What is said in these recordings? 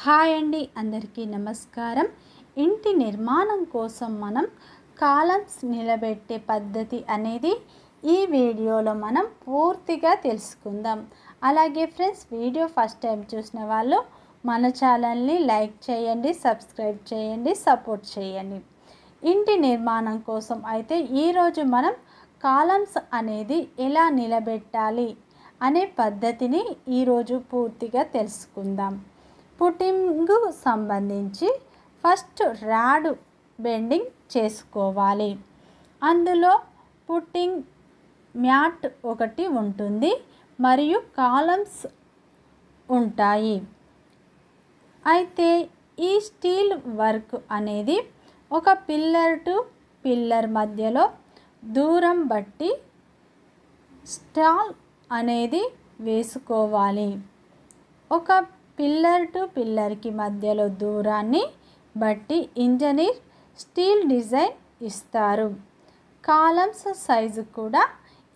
Hi అండి, అందరికీ నమస్కారం. ఇంటి నిర్మాణం కోసం మనం కాలమ్స్ నిలబెట్టే పద్ధతి అనేది ఈ వీడియోలో మనం పూర్తిగా తెలుసుకుందాం. అలాగే ఫ్రెండ్స్, వీడియో ఫస్ట్ టైం చూసిన వాళ్ళు మన ఛానల్ని లైక్ చేయండి, సబ్స్క్రైబ్ చేయండి, సపోర్ట్ చేయండి. ఇంటి నిర్మాణం కోసం అయితే ఈరోజు మనం కాలమ్స్ అనేది ఎలా నిలబెట్టాలి అనే పద్ధతిని ఈరోజు పూర్తిగా తెలుసుకుందాం. పుట్టింగ్ సంబంధించి ఫస్ట్ రాడ్ బెండింగ్ చేసుకోవాలి. అందులో పుట్టింగ్ మ్యాట్ ఒకటి ఉంటుంది మరియు కాలమ్స్ ఉంటాయి. అయితే ఈ స్టీల్ వర్క్ అనేది ఒక పిల్లర్ టు పిల్లర్ మధ్యలో దూరం బట్టి స్టాల్ అనేది వేసుకోవాలి. ఒక పిల్లర్ టు పిల్లర్కి మధ్యలో దూరాన్ని బట్టి ఇంజనీర్ స్టీల్ డిజైన్ ఇస్తారు. కాలమ్స్ సైజు కూడా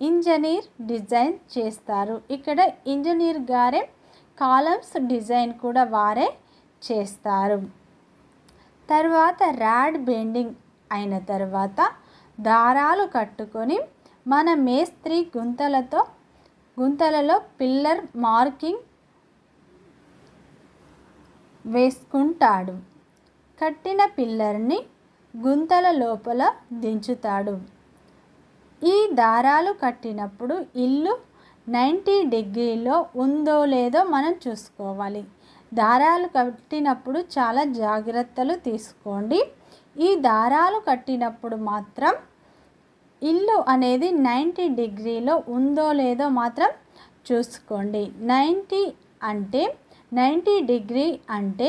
ఇంజనీర్ డిజైన్ చేస్తారు. ఇక్కడ ఇంజనీర్ గారే కాలమ్స్ డిజైన్ కూడా వారే చేస్తారు. తర్వాత రాడ్ బెండింగ్ అయిన తర్వాత దారాలు కట్టుకొని మన మేస్త్రి గుంతలలో పిల్లర్ మార్కింగ్ వేసుకుంటాడు. కట్టిన పిల్లర్ని గుంతల లోపల దించుతాడు. ఈ దారాలు కట్టినప్పుడు ఇల్లు 90 డిగ్రీలో ఉందో లేదో మనం చూసుకోవాలి. దారాలు కట్టినప్పుడు చాలా జాగ్రత్తలు తీసుకోండి. ఈ దారాలు కట్టినప్పుడు మాత్రం ఇల్లు అనేది 90 డిగ్రీలో ఉందో లేదో మాత్రం చూసుకోండి. 90 డిగ్రీ అంటే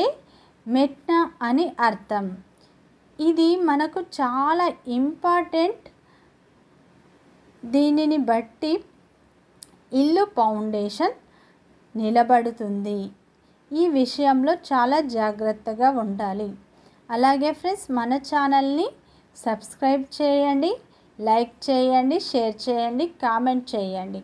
మెట్న అని అర్థం. ఇది మనకు చాలా ఇంపార్టెంట్. దీనిని బట్టి ఇల్లు ఫౌండేషన్ నిలబడుతుంది. ఈ విషయంలో చాలా జాగ్రత్తగా ఉండాలి. అలాగే ఫ్రెండ్స్, మన ఛానల్ని సబ్స్క్రైబ్ చేయండి, లైక్ చేయండి, షేర్ చేయండి, కామెంట్ చేయండి.